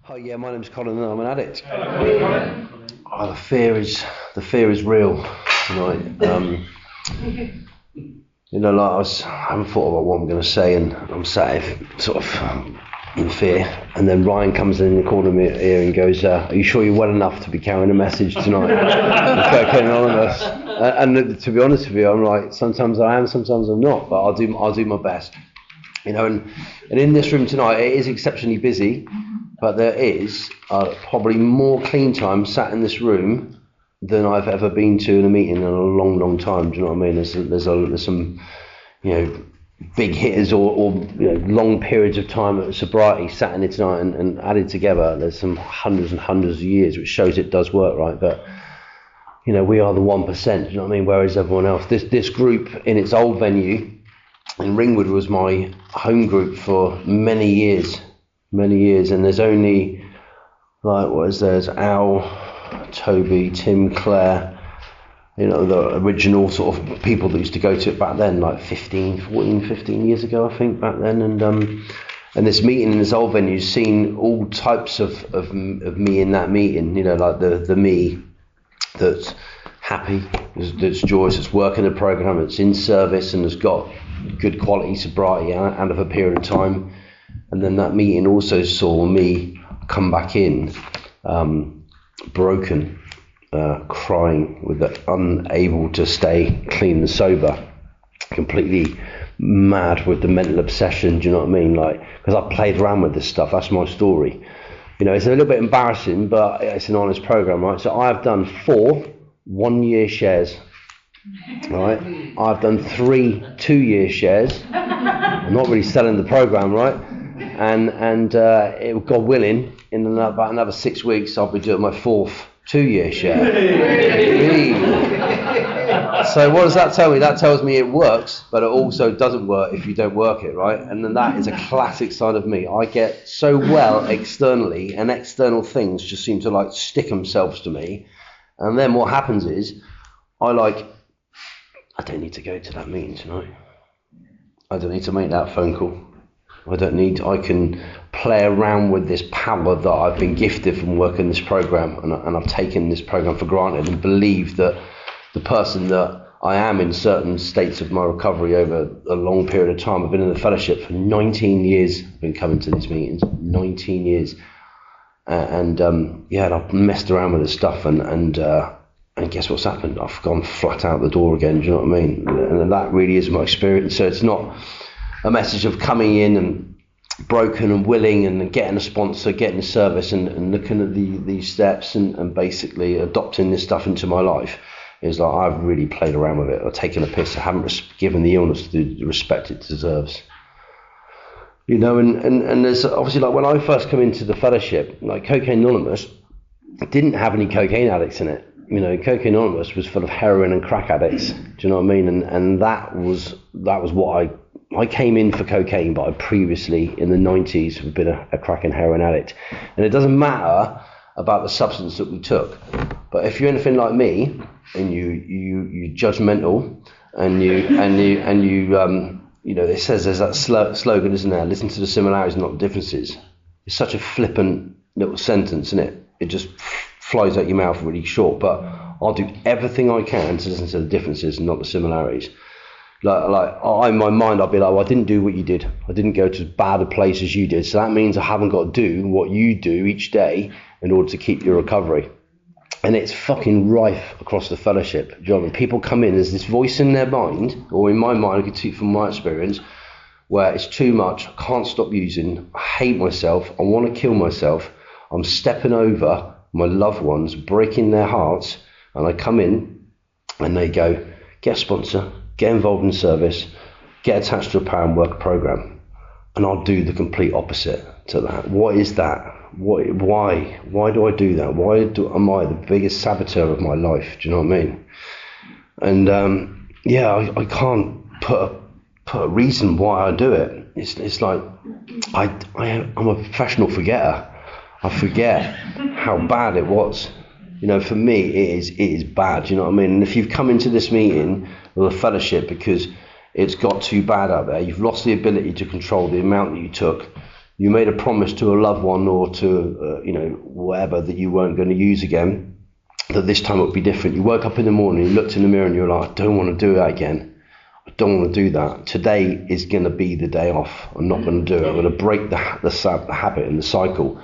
Hi, yeah, my name's Colin and I'm an addict. Oh, the fear is real tonight. I haven't thought about what I'm going to say, and I'm sat here sort of in fear. And then Ryan comes in the corner of my ear and goes, "Are you sure you're well enough to be carrying a message tonight?" Cocaine Anonymous. And to be honest with you, I'm like, sometimes I am, sometimes I'm not, but I'll do my best. And in this room tonight, it is exceptionally busy. But there is probably more clean time sat in this room than I've ever been to in a meeting in a long, long time. Do you know what I mean? There's some, big hitters or long periods of time of sobriety sat in it tonight and added together. There's some hundreds and hundreds of years, which shows it does work, right? But we are the 1%. Do you know what I mean? Whereas everyone else, this group in its old venue in Ringwood was my home group for many years, and there's only there's Al, Toby, Tim, Claire, the original sort of people that used to go to it back then, like 15 years ago, I think, back then. And this meeting in this old venue's seen all types of me in that meeting, like the me that's happy, that's joyous, that's working the program, that's in service and has got good quality sobriety out of a period of time. And then that meeting also saw me come back in, broken, crying, unable to stay clean and sober, completely mad with the mental obsession. Do you know what I mean? Because I played around with this stuff. That's my story. It's a little bit embarrassing, but it's an honest program, right? So I've done 4 1-year shares, right? I've done 3 2-year shares. I'm not really selling the program, right? And God willing, in about another 6 weeks, I'll be doing my 4th 2-year share. So what does that tell me? That tells me it works, but it also doesn't work if you don't work it, right? And then that is a classic side of me. I get so well externally, and external things just seem to stick themselves to me. And then what happens is, I don't need to go to that meeting tonight. I don't need to make that phone call. I can play around with this power that I've been gifted from working this program, and I've taken this program for granted and believe that the person that I am in certain states of my recovery over a long period of time. I've been in the fellowship for 19 years. I've been coming to these meetings, 19 years. And I've messed around with this stuff and guess what's happened? I've gone flat out the door again, do you know what I mean? And that really is my experience. So it's not a message of coming in and broken and willing and getting a sponsor, getting a service and looking at these steps and basically adopting this stuff into my life. Is I've really played around with it. I've taken a piss. I haven't given the illness the respect it deserves. And there's obviously when I first come into the fellowship, Cocaine Anonymous didn't have any cocaine addicts in it. Cocaine Anonymous was full of heroin and crack addicts. Do you know what I mean? And that was what I came in for cocaine, but I previously in the 90s have been a crack and heroin addict. And it doesn't matter about the substance that we took, but if you're anything like me and you judgmental and you it says there's that slogan, isn't there? Listen to the similarities, not the differences. It's such a flippant little sentence, isn't it? It just flies out your mouth really short, but I'll do everything I can to listen to the differences and not the similarities. In my mind, I'll be like, well, I didn't do what you did. I didn't go to as bad a place as you did. So that means I haven't got to do what you do each day in order to keep your recovery. And it's fucking rife across the fellowship. Do you know what I mean? People come in, there's this voice in their mind, or in my mind, I can see from my experience, where it's too much, I can't stop using, I hate myself, I want to kill myself, I'm stepping over my loved ones, breaking their hearts, and I come in and they go, get a sponsor, get involved in service, get attached to a power and work program. And I'll do the complete opposite to that. What is that? Why do I do that? Am I the biggest saboteur of my life? Do you know what I mean? And I can't put a reason why I do it. It's like I'm a professional forgetter. I forget how bad it was. For me, it is bad. Do you know what I mean? And if you've come into this meeting with a fellowship because it's got too bad out there, you've lost the ability to control the amount that you took, you made a promise to a loved one or to, whatever that you weren't going to use again, that this time it would be different. You woke up in the morning, you looked in the mirror and you're like, I don't want to do that again. I don't want to do that. Today is going to be the day off. I'm not going to do it. I'm going to break the habit and the cycle.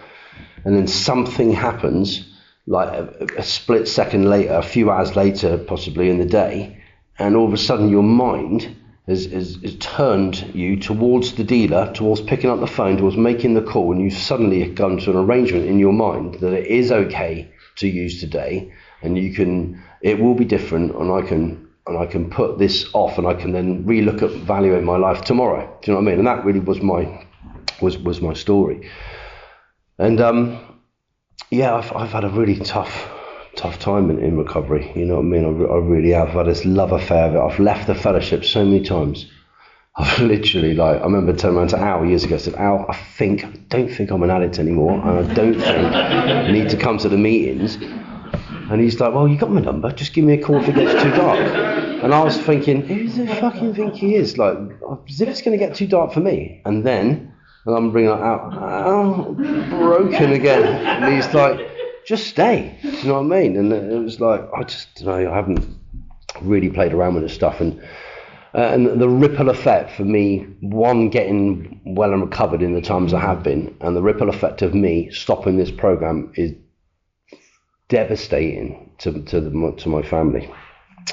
And then something happens, like a split second later, a few hours later, possibly in the day, and all of a sudden your mind has turned you towards the dealer, towards picking up the phone, towards making the call, and you've suddenly gone to an arrangement in your mind that it is okay to use today, and it will be different, and I can put this off, and I can then relook at valuing my life tomorrow. Do you know what I mean? And that really was my story. And I've had a really tough time in recovery. You know what I mean? I really have. I've had this love affair of it. I've left the fellowship so many times. I've literally, I remember turning around to Al years ago and said, Al, I don't think I'm an addict anymore, and I don't think I need to come to the meetings. And he's like, well, you got my number, just give me a call if it gets too dark. And I was thinking, who does he fucking think he is? Like, as if it's going to get too dark for me. And then, I'm bringing it out, broken again. And he's like, just stay. Do you know what I mean? And it was like, I just don't know, I haven't really played around with this stuff. And the ripple effect for me, one, getting well and recovered in the times I have been, and the ripple effect of me stopping this program is devastating to my family.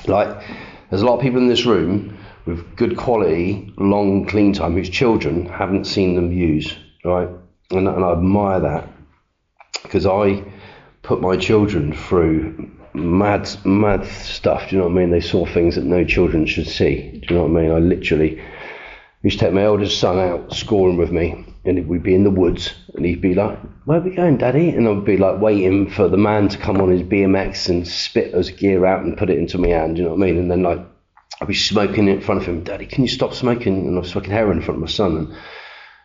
Like, there's a lot of people in this room with good quality, long, clean time, whose children haven't seen them use, right? And I admire that, because I put my children through mad stuff. Do you know what I mean? They saw things that no children should see. Do you know what I mean? I literally used to take my eldest son out scoring with me, and we'd be in the woods, and he'd be like, where are we going, Daddy? And I'd be like waiting for the man to come on his BMX and spit his gear out and put it into my hand. Do you know what I mean? And then I'd be smoking in front of him. Daddy, can you stop smoking? And I was smoking heroin in front of my son. And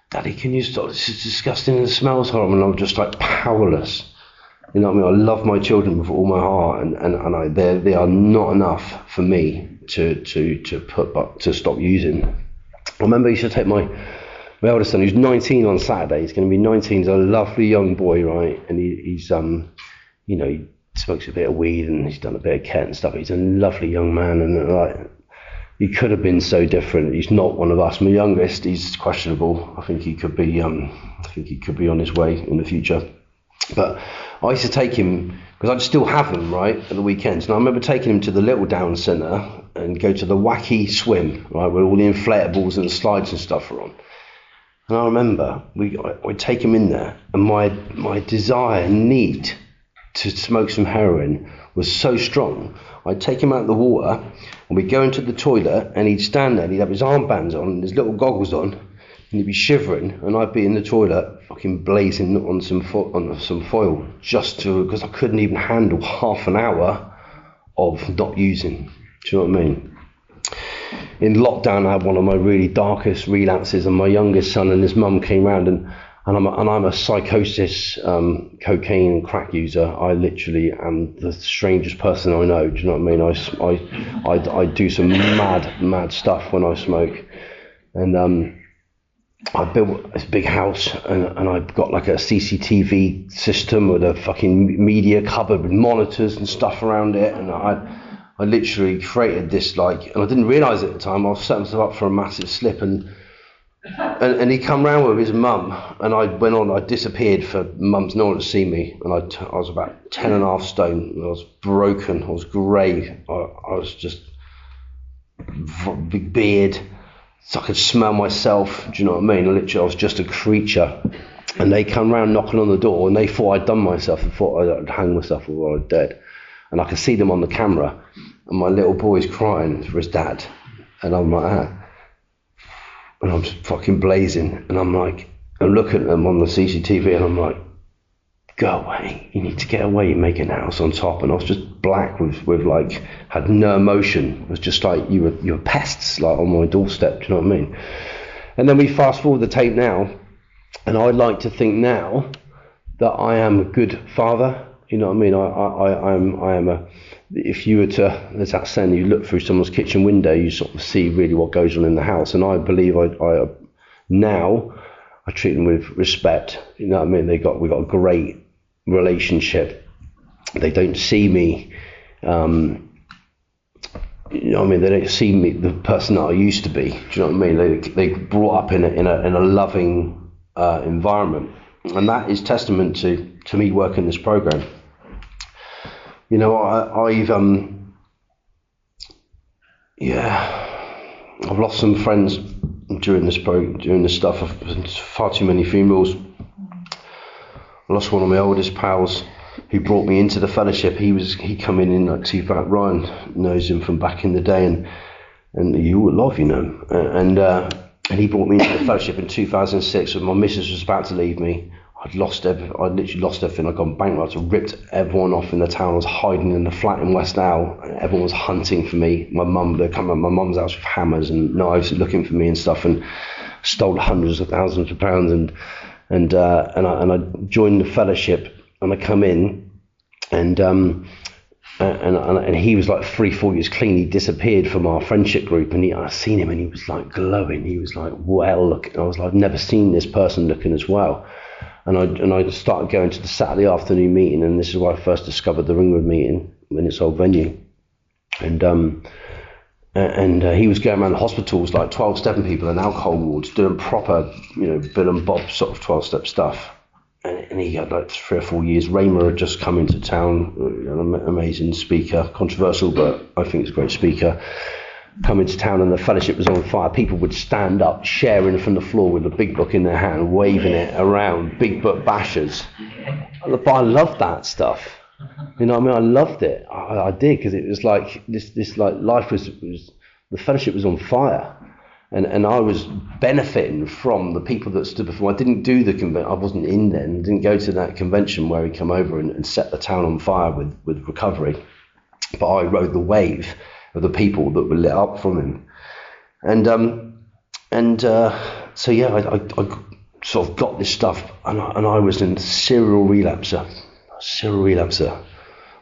Daddy, can you stop? This is disgusting and it smells horrible. And I'm just like powerless. You know what I mean? I love my children with all my heart, and they are not enough for me to stop using. I remember I used to take my eldest son, who's 19 on Saturday. He's going to be 19. He's a lovely young boy, right? And he's he smokes a bit of weed and he's done a bit of Kent and stuff. He's a lovely young man, and he could have been so different. He's not one of us. My youngest, he's questionable. I think he could be on his way in the future. But I used to take him, because I'd still have him, right, at the weekends. And I remember taking him to the Little Down Centre and go to the wacky swim, right, where all the inflatables and the slides and stuff are on. And I remember I'd take him in there, and my desire and need to smoke some heroin was so strong. I'd take him out of the water, and we'd go into the toilet, and he'd stand there, and he'd have his armbands on and his little goggles on, and he'd be shivering, and I'd be in the toilet fucking blazing on some foil, just because I couldn't even handle half an hour of not using. Do you know what I mean? In lockdown, I had one of my really darkest relapses, and my youngest son and his mum came round, and I'm a psychosis, cocaine and crack user. I literally am the strangest person I know. Do you know what I mean? I do some mad stuff when I smoke, and I built this big house, and I got like a CCTV system with a fucking media cupboard with monitors and stuff around it, and I literally created this, and I didn't realise at the time, I was setting myself up for a massive slip, and he come round with his mum, and I disappeared for mum's no one to see me, and I was about 10 and a half stone, and I was broken, I was grey, I was just big beard, so I could smell myself. Do you know what I mean? Literally, I was just a creature, and they come round knocking on the door, and they thought I'd done myself, and thought I'd hang myself or I was dead. And I could see them on the camera, and my little boy's crying for his dad, and I'm like that, and I'm just fucking blazing, and I'm looking at them on the CCTV, and I'm like, go away, you need to get away, you're making a house on top. And I was just black with had no emotion. It was just like you were pests on my doorstep. Do you know what I mean? And then we fast forward the tape now, and I'd like to think now that I am a good father. You know what I mean? I am if you were to, there's that saying, you look through someone's kitchen window, you sort of see really what goes on in the house. And I believe I now I treat them with respect. You know what I mean? We got a great relationship. They don't see me. You know what I mean? They don't see me the person that I used to be. Do you know what I mean? They brought up in a loving environment, and that is testament to me working this program. You know, I've lost some friends during this stuff. I've been to far too many funerals. I lost one of my oldest pals who brought me into the fellowship. He come in like Ryan knows him from back in the day, and you would love, you know, and he brought me into the fellowship in 2006 when my missus was about to leave me. I'd literally lost everything. I'd gone bankrupt. I ripped everyone off in the town. I was hiding in the flat in West Owl. Everyone was hunting for me. My mum, they come at my mum's house with hammers and knives looking for me and stuff, and stole hundreds of thousands of pounds. And I joined the fellowship, and I come in, and he was like 3-4 years clean. He disappeared from our friendship group, and I seen him, and he was like glowing. He was like well looking. I was like, I've never seen this person looking as well. And I started going to the Saturday afternoon meeting, and this is where I first discovered the Ringwood meeting in its old venue. And he was going around the hospitals, like 12-stepping people in alcohol wards, doing proper, you know, Bill and Bob sort of 12-step stuff. And he had like 3 or 4 years. Raymer had just come into town, an amazing speaker, controversial, but I think he's a great speaker. Come into town, and the fellowship was on fire. People would stand up, sharing from the floor with a big book in their hand, waving it around, big book bashers. But I loved that stuff. You know what I mean? I loved it. I did, because it was like this like life was the fellowship was on fire, and I was benefiting from the people that stood before. I didn't do the convention. I wasn't in then. Didn't go to that convention where he come over and set the town on fire with recovery. But I rode the wave of the people that were lit up from him, so yeah, I sort of got this stuff, and I was a serial relapser.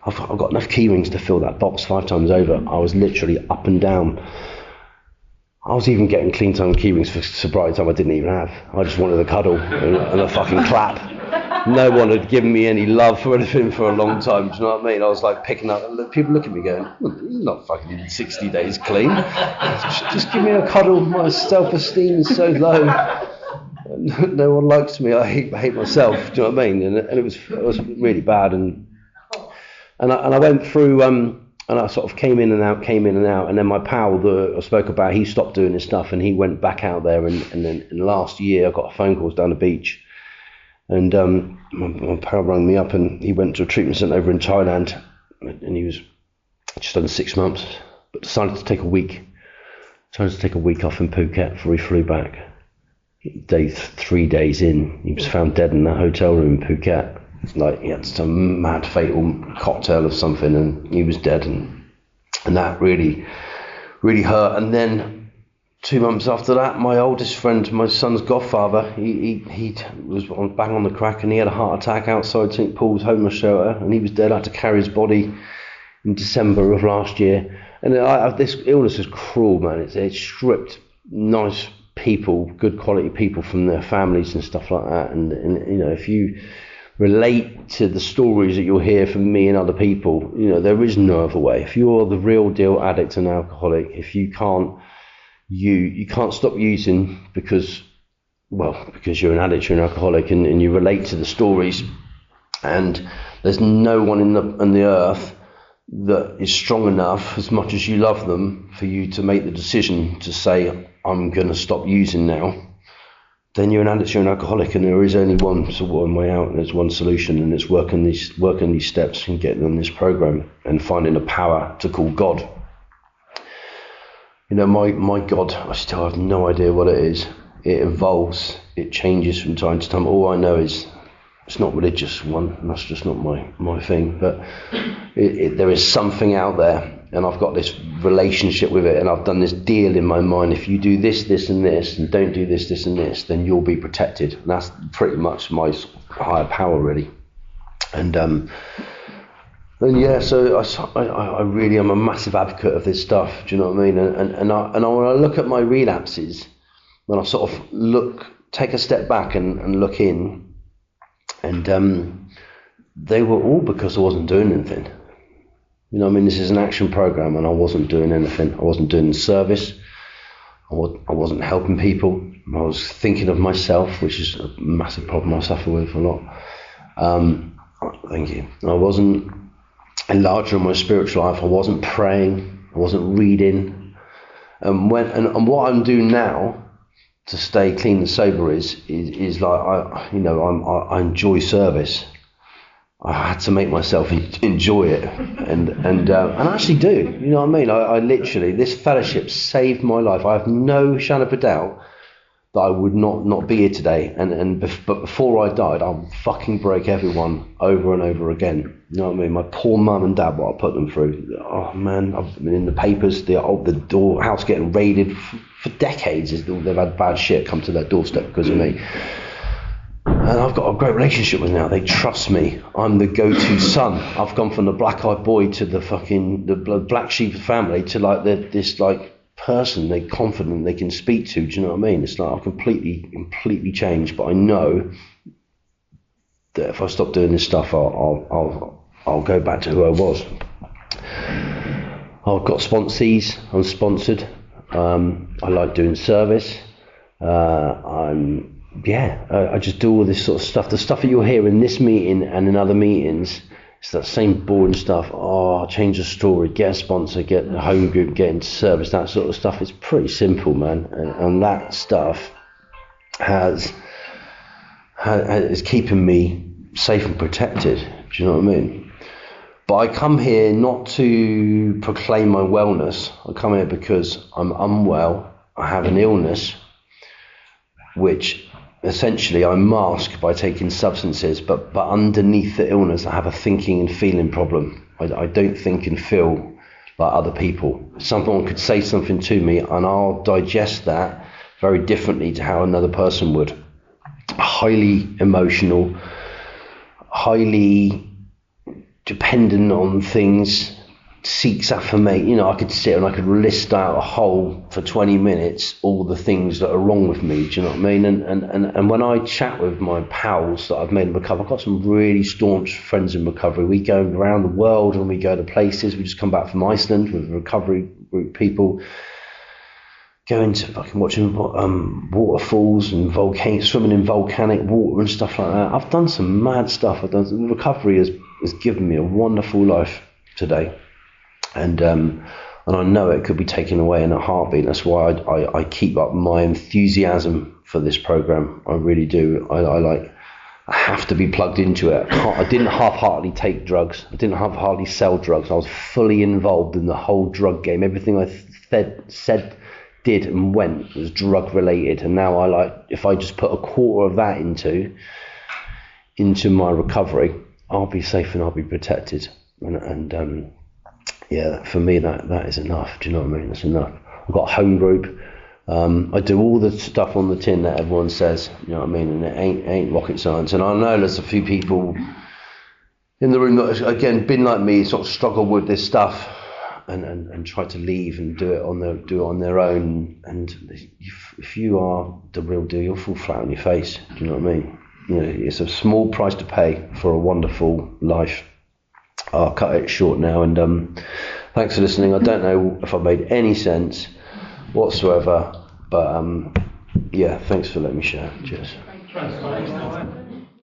I've got enough key rings to fill that box 5 times over. I was literally up and down. I was even getting clean time key rings for sobriety time I didn't even have. I just wanted a cuddle and a fucking clap. No one had given me any love for anything for a long time. Do you know what I mean? I was like picking up. People look at me going, "You're not fucking 60 days clean. Just give me a cuddle. My self-esteem is so low. No one likes me. I hate myself." Do you know what I mean? And it was really bad. And I went through. And I sort of came in and out. And then my pal that I spoke about, he stopped doing his stuff, and he went back out there. And then in the last year, I got a phone call down the beach. And my pal rang me up, and he went to a treatment centre over in Thailand, and he was just under 6 months, but decided to take a week off in Phuket before he flew back. 3 days in, he was found dead in that hotel room in Phuket. Like he had some mad fatal cocktail of something, and he was dead, and that really, really hurt. And then 2 months after that, my oldest friend, my son's godfather, he was bang on the crack, and he had a heart attack outside St Paul's homeless shelter, and he was dead. I had to carry his body in December of last year. And this illness is cruel, man. It stripped nice people, good quality people, from their families and stuff like that. And you know, if you relate to the stories that you'll hear from me and other people, you know, there is no other way. If you're the real deal addict and alcoholic, if you can't stop using because you're an addict, you're an alcoholic, and you relate to the stories, and there's no one on the earth that is strong enough, as much as you love them, for you to make the decision to say, I'm going to stop using now, then you're an addict, you're an alcoholic, and there is only one way out, and there's one solution, and it's working these steps and getting on this program and finding a power to call God. You know, my God, I still have no idea what it is. It evolves, it changes from time to time. All I know is it's not religious, one, and that's just not my thing. But there is something out there, and I've got this relationship with it, and I've done this deal in my mind. If you do this, this, and this, and don't do this, this, and this, then you'll be protected. And that's pretty much my higher power, really. And yeah, so I really am a massive advocate of this stuff. Do you know what I mean? And when I look at my relapses, when I sort of look take a step back and look in, and they were all because I wasn't doing anything. You know what I mean? This is an action program, and I wasn't doing anything. I wasn't doing the service. I wasn't helping people. I was thinking of myself, which is a massive problem I suffer with a lot. Thank you. I wasn't enlarging my spiritual life. I wasn't praying. I wasn't reading. And what I'm doing now to stay clean and sober is like I enjoy service. I had to make myself enjoy it, and I actually do. You know what I mean? I literally, this fellowship saved my life. I have no shadow of a doubt that I would not be here today. But before I died, I'll fucking break everyone over and over again. You know what I mean? My poor mum and dad, what I put them through. Oh man, I've been in the papers. The house getting raided for decades. They've had bad shit come to their doorstep because of me. And I've got a great relationship with them now. They trust me. I'm the go-to son. I've gone from the black-eyed boy to the black sheep of the family to like this person they're confident they can speak to. Do you know what I mean? It's like I've completely changed. But I know that if I stop doing this stuff, I'll go back to who I was. I've got sponsees. I'm sponsored. I like doing service. I just do all this sort of stuff. The stuff that you'll hear in this meeting and in other meetings, it's that same boring stuff. Oh, change the story, get a sponsor, get a home group, get into service, that sort of stuff. It's pretty simple, man. And that stuff is keeping me safe and protected. Do you know what I mean? But I come here not to proclaim my wellness. I come here because I'm unwell. I have an illness, which essentially I mask by taking substances, but underneath the illness I have a thinking and feeling problem. I don't think and feel like other people. Someone could say something to me and I'll digest that very differently to how another person would. Highly emotional, highly dependent on things, seeks affirmation. You know, I could sit and I could list out a whole for 20 minutes all the things that are wrong with me. Do you know what I mean? And when I chat with my pals that I've made in recovery, I've got some really staunch friends in recovery. We go around the world and we go to places. We just come back from Iceland with recovery group people, going to fucking watching waterfalls and volcanoes, swimming in volcanic water and stuff like that. I've done some mad stuff. Recovery has given me a wonderful life today. And I know it could be taken away in a heartbeat. That's why I keep up my enthusiasm for this program. I really do. I have to be plugged into it. I didn't half-heartedly take drugs. I didn't half-heartedly sell drugs. I was fully involved in the whole drug game. Everything I said, did and went was drug related. And now if I just put a quarter of that into my recovery, I'll be safe and I'll be protected. And yeah, for me that is enough. Do you know what I mean? That's enough. I've got a home group. I do all the stuff on the tin that everyone says. You know what I mean? And it ain't rocket science. And I know there's a few people in the room that, again, been like me, sort of struggle with this stuff and try to leave and do it on their own. And if you are the real deal, you'll fall flat on your face. Do you know what I mean? You know, it's a small price to pay for a wonderful life. I'll cut it short now, and thanks for listening. I don't know if I've made any sense whatsoever, but yeah, thanks for letting me share. Cheers.